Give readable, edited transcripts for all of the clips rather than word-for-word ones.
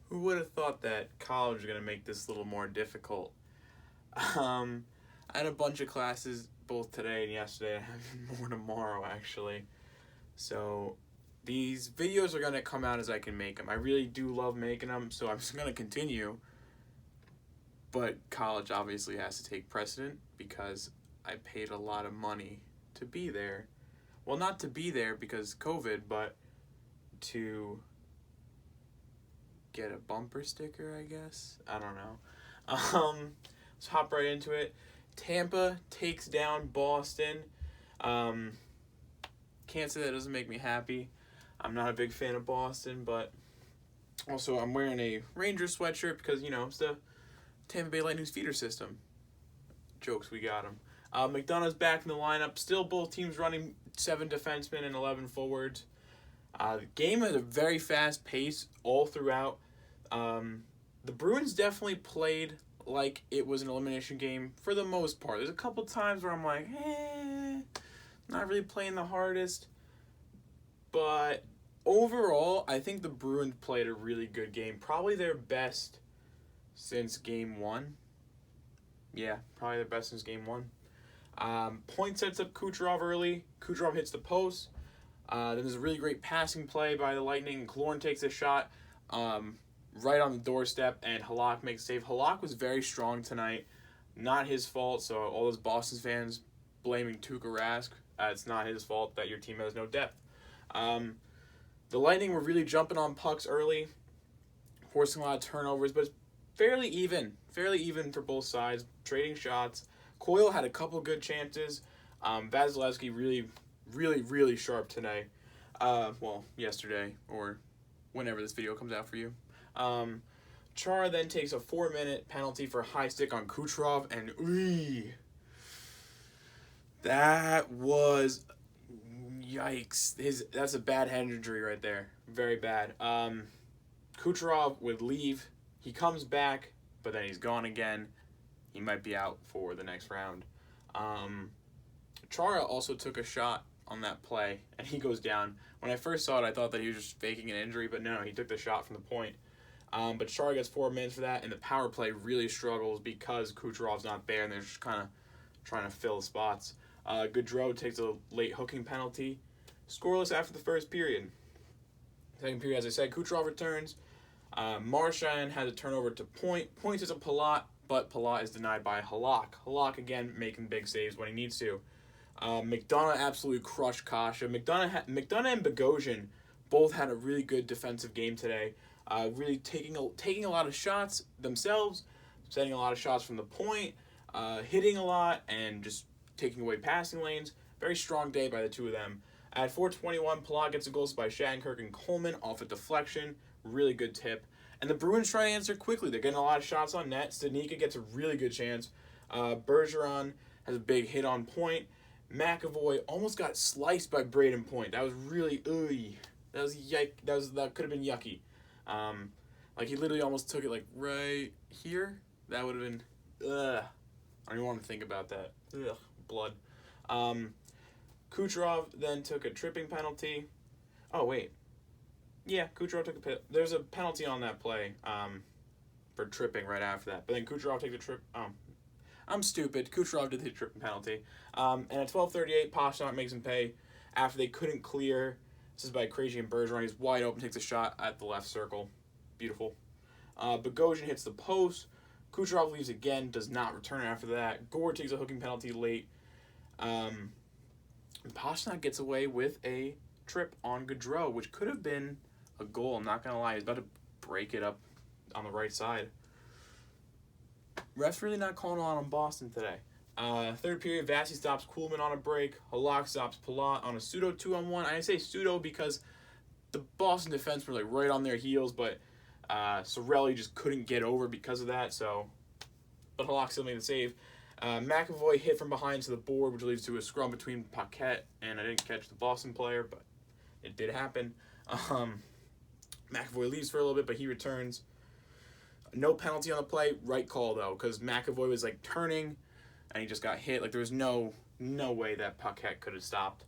Who would have thought that college was going to make this a little more difficult? I had a bunch of classes both today and yesterday. I have more tomorrow, actually. So these videos are going to come out as I can make them. I really do love making them, so I'm just going to continue. But college obviously has to take precedent because I paid a lot of money to be there. Well, not to be there because COVID, but to get a bumper sticker, I guess. I don't know. Let's hop right into it. Tampa takes down Boston. Can't say that doesn't make me happy. I'm not a big fan of Boston, but also I'm wearing a Rangers sweatshirt because, it's the Tampa Bay Lightning's feeder system. Jokes, we got him. McDonough's back in the lineup. Still both teams running 7 defensemen and 11 forwards. The game at a very fast pace all throughout. The Bruins definitely played like it was an elimination game for the most part. There's a couple times where I'm like, not really playing the hardest. But overall, I think the Bruins played a really good game. Probably their best since game 1. Yeah, probably their best since game 1. Point sets up Kucherov early. Kucherov hits the post. Then there's a really great passing play by the Lightning. Killorn takes a shot right on the doorstep, and Halak makes a save. Halak was very strong tonight. Not his fault, so all those Boston fans blaming Tuukka Rask, it's not his fault that your team has no depth. The Lightning were really jumping on pucks early, forcing a lot of turnovers, but it's fairly even for both sides, trading shots. Coyle had a couple good chances. Vasilevsky really sharp today. Yesterday, or whenever this video comes out for you. Chara then takes a 4-minute penalty for high stick on Kucherov, and that was yikes. That's a bad head injury right there. Very bad. Kucherov would leave. He comes back, but then he's gone again. He might be out for the next round. Chara also took a shot on that play, and he goes down. When I first saw it, I thought that he was just faking an injury, but no, he took the shot from the point. But Chara gets 4 minutes for that, and the power play really struggles because Kucherov's not there, and they're just kind of trying to fill spots. Gaudreau takes a late hooking penalty. Scoreless after the first period. Second period, as I said, Kucherov returns. Marchand has a turnover to Point. Point is a Palat, but Palat is denied by Halak. Halak, again, making big saves when he needs to. McDonough absolutely crushed Kasha. McDonough and Bogosian both had a really good defensive game today. Really taking a lot of shots themselves, setting a lot of shots from the point, hitting a lot, and just taking away passing lanes. Very strong day by the two of them. At 4:21, Palat gets a goal by Shattenkirk and Coleman off a deflection. Really good tip. And the Bruins try to answer quickly. They're getting a lot of shots on net. Stanika gets a really good chance. Bergeron has a big hit on Point. McAvoy almost got sliced by Braden Point. That was really that could have been yucky. He literally almost took it like right here. That would have been I don't even want to think about that. Blood. Kucherov then took a tripping penalty. Oh wait. Yeah, Kucherov took there's a penalty on that play for tripping right after that. But then Kucherov takes a trip. I'm stupid. Kucherov did the tripping penalty. And at 12:38, Pastrnak makes him pay after they couldn't clear. This is by Krejci and Bergeron. He's wide open, takes a shot at the left circle. Beautiful. Bogosian hits the post. Kucherov leaves again, does not return after that. Gore takes a hooking penalty late. And Pastrnak gets away with a trip on Gaudreau, which could have been a goal. I'm not going to lie. He's about to break it up on the right side. Ref's really not calling a lot on Boston today. Third period, Vasi stops Kuhlman on a break. Halak stops Palat on a pseudo 2-on-1. I say pseudo because the Boston defense were right on their heels, but Sorelli just couldn't get over because of that. But Halak still made the save. McAvoy hit from behind to the board, which leads to a scrum between Paquette and I didn't catch the Boston player, but it did happen. McAvoy leaves for a little bit, but he returns. No penalty on the play. Right call, though, because McAvoy was, turning, and he just got hit. There was no way that Paquette could have stopped.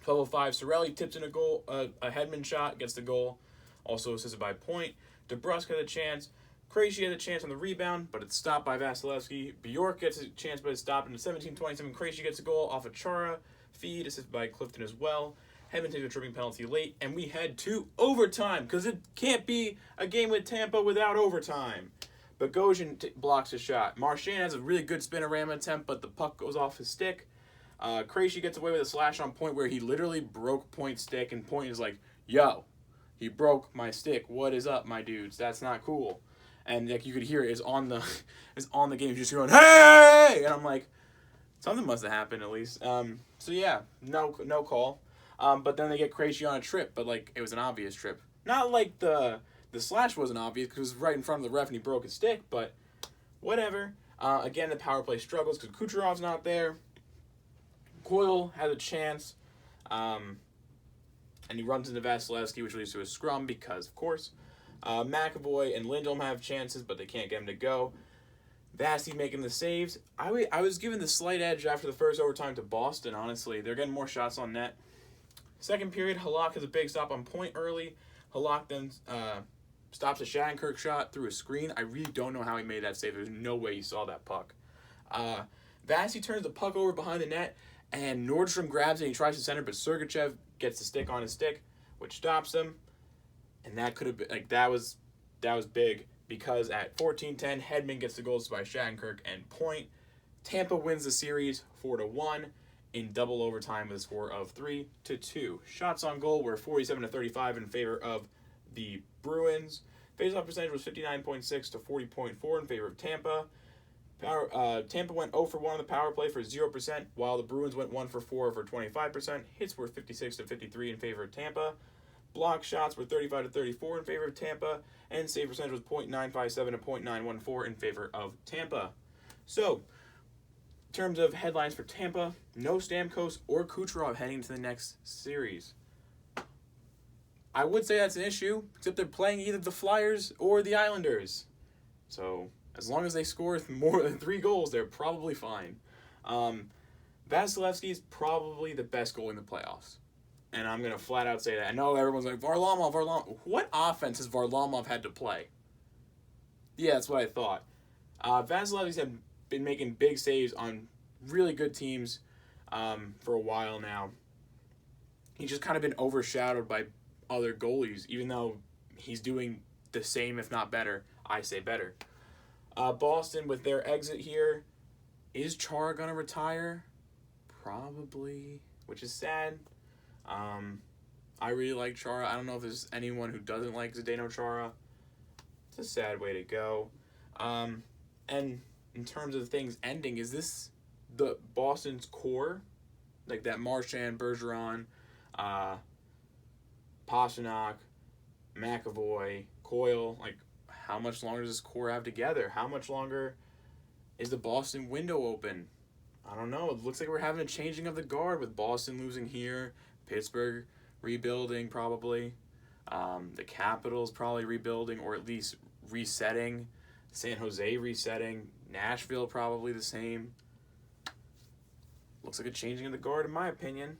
12:05, Sorelli tips in a goal, a Hedman shot, gets the goal. Also assisted by Point. DeBrusque had a chance. Krejci had a chance on the rebound, but it's stopped by Vasilevsky. Bjork gets a chance, but it's stopped. In the 17-27, Krejci gets a goal off a Chara feed, assisted by Clifton as well. Hedman takes a tripping penalty late, and we head to overtime, because it can't be a game with Tampa without overtime. Bogosian blocks a shot. Marchand has a really good spinorama attempt, but the puck goes off his stick. Krejci gets away with a slash on Point where he literally broke Point's stick, and Point is like, yo, he broke my stick. What is up, my dudes? That's not cool. And like you could hear it is on the game, just going, hey! And I'm like, something must have happened at least. So yeah, no call. But then they get Krejci on a trip, but like it was an obvious trip. Not like the slash wasn't obvious because it was right in front of the ref and he broke his stick, but whatever. Again, the power play struggles because Kucherov's not there. Coyle has a chance, and he runs into Vasilevsky, which leads to a scrum because, of course. McAvoy and Lindholm have chances, but they can't get him to go. Vasi making the saves. I was given the slight edge after the first overtime to Boston, honestly. They're getting more shots on net. Second period, Halak has a big stop on Point early. Halak then stops a Shattenkirk shot through a screen. I really don't know how he made that save. There's no way he saw that puck. Vasi turns the puck over behind the net, and Nordstrom grabs it and he tries to center, but Sergachev gets the stick on his stick, which stops him. And that could have been, like, that was big because at 14-10, Hedman gets the goals by Shattenkirk and Point. Tampa wins the series 4-1 in double overtime with a score of 3-2. Shots on goal were 47-35 in favor of the Bruins. Faceoff percentage was 59.6 to 40.4 in favor of Tampa. Tampa went 0 for 1 on the power play for 0%, while the Bruins went 1 for 4 for 25%. Hits were 56-53 in favor of Tampa. Block shots were 35-34 in favor of Tampa, and save percentage was .957 to .914 in favor of Tampa. So, in terms of headlines for Tampa, no Stamkos or Kucherov heading to the next series. I would say that's an issue, except they're playing either the Flyers or the Islanders. So, as long as they score more than 3 goals, they're probably fine. Vasilevsky is probably the best goalie in the playoffs. And I'm going to flat out say that. I know everyone's like, Varlamov. What offense has Varlamov had to play? Yeah, that's what I thought. Vasilevsky's have been making big saves on really good teams for a while now. He's just kind of been overshadowed by other goalies, even though he's doing the same, if not better. I say better. Boston, with their exit here, is Chara going to retire? Probably, which is sad. I really like Chara. I don't know if there's anyone who doesn't like Zdeno Chara. It's a sad way to go. And in terms of things ending, is this the Boston's core? Like that Marchand, Bergeron, Pastrnak, McAvoy, Coyle. Like, how much longer does this core have together? How much longer is the Boston window open? I don't know. It looks like we're having a changing of the guard with Boston losing here. Pittsburgh rebuilding probably. The Capitals probably rebuilding or at least resetting. San Jose resetting. Nashville probably the same. Looks like a changing of the guard in my opinion.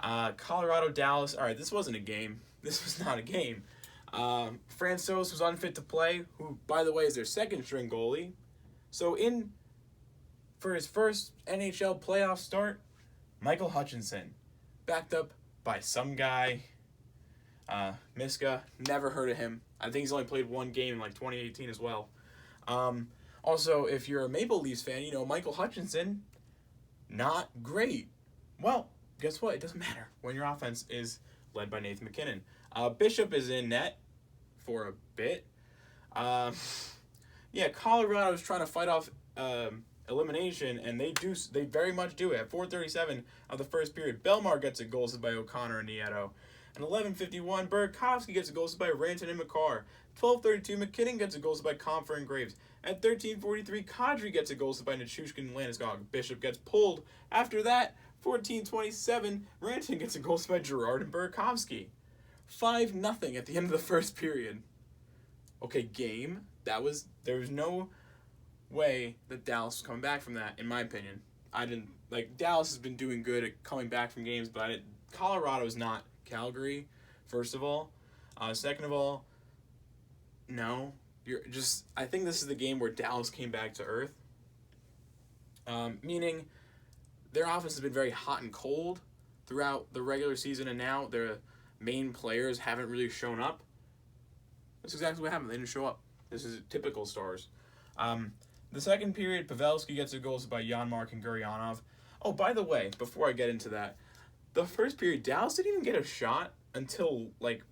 Colorado, Dallas. All right, this wasn't a game. This was not a game. Francouz was unfit to play, who, by the way, is their second-string goalie. So for his first NHL playoff start, Michael Hutchinson. Backed up by some guy, Miska, never heard of him. I think he's only played 1 game in like 2018 as well. Also, if you're a Maple Leafs fan, you know Michael Hutchinson, not great. Well, guess what? It doesn't matter when your offense is led by Nathan MacKinnon. Bishop is in net for a bit. Colorado is trying to fight off elimination, and they very much do it. At 4:37 of the first period, Belmar gets a goal assisted by O'Connor and Nieto. At 11:51, Burakovsky gets a goal assisted by Rantanen and Makar. 12:32, McKinnon gets a goal assisted by Compher and Graves. At 13:43, Kadri gets a goal assisted by Nichushkin and Landeskog. Bishop gets pulled. After that, 14:27, Rantanen gets a goal assisted by Girard and Burakovsky. 5-0 at the end of the first period. Okay, game. There was no way that Dallas was coming back from that, in my opinion. Dallas has been doing good at coming back from games, but Colorado is not Calgary, first of all. Second of all, No. I think this is the game where Dallas came back to earth. Meaning their offense has been very hot and cold throughout the regular season, and now their main players haven't really shown up. That's exactly what happened. They didn't show up. This is typical Stars. The second period, Pavelski gets a goal by Janmark and Guryanov. Oh, by the way, before I get into that, the first period, Dallas didn't even get a shot until, like,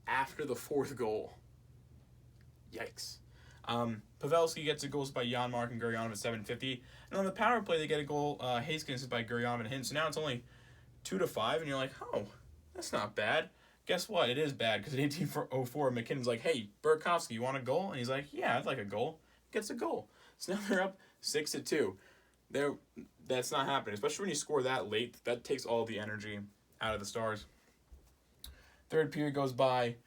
after the fourth goal. Yikes. Pavelski gets a goal by Janmark and Guryanov at 7:50. And on the power play, they get a goal. Heiskanen by Guryanov and Hintz. So now it's only 2-5, and you're like, oh, that's not bad. Guess what? It is bad, because at 18:04, McKinnon's like, hey, Burakovsky, you want a goal? And he's like, yeah, I'd like a goal. Gets a goal. So now they're up 6-2. That's not happening, especially when you score that late. That takes all the energy out of the Stars. Third period goes by,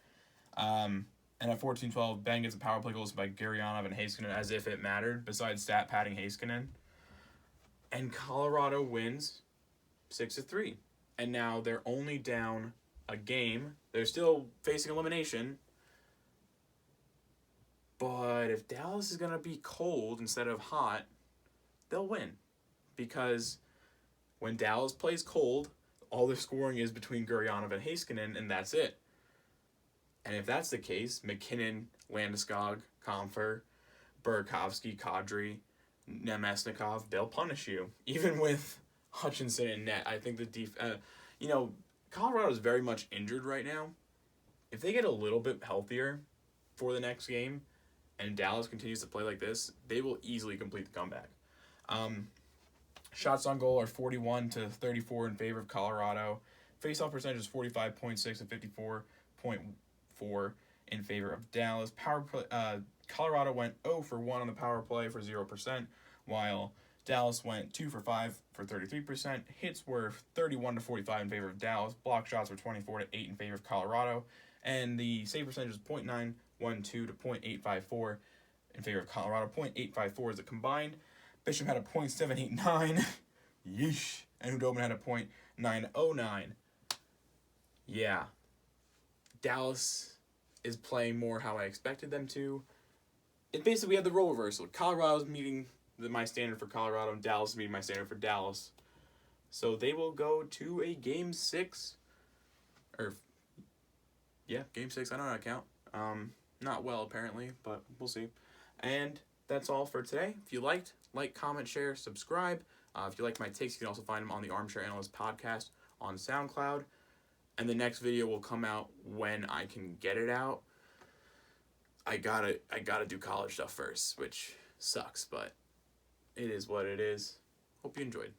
and at 14:12, Ben gets a power play goals by Guryanov and Heiskanen as if it mattered, besides stat padding Heiskanen. And Colorado wins 6-3. And now they're only down a game. They're still facing elimination. But if Dallas is going to be cold instead of hot, they'll win. Because when Dallas plays cold, all their scoring is between Guryanov and Heiskanen, and that's it. And if that's the case, McKinnon, Landeskog, Comfer, Burakovsky, Kadri, Nemesnikov, they'll punish you. Even with Hutchinson in net, I think Colorado is very much injured right now. If they get a little bit healthier for the next game, and Dallas continues to play like this, they will easily complete the comeback. Shots on goal are 41-34 in favor of Colorado. Face-off percentage is 45.6 and 54.4 in favor of Dallas. Power play, Colorado went 0 for 1 on the power play for 0%, while Dallas went 2 for 5 for 33%. Hits were 31-45 in favor of Dallas. Block shots were 24-8 in favor of Colorado. And the save percentage is .912 to .854 in favor of Colorado. .854 is a combined. Bishop had a .789. Yeesh. And Hudobin had a .909. Yeah. Dallas is playing more how I expected them to. It basically, we had the role reversal. Colorado's meeting my standard for Colorado, and Dallas is meeting my standard for Dallas. So they will go to a Game 6. Game 6. I don't know how to count. Not well, apparently, but we'll see. And that's all for today. If you liked, like, comment, share, subscribe. If you like my takes, you can also find them on the Armchair Analyst podcast on SoundCloud. And the next video will come out when I can get it out. I gotta do college stuff first, which sucks, but it is what it is. Hope you enjoyed.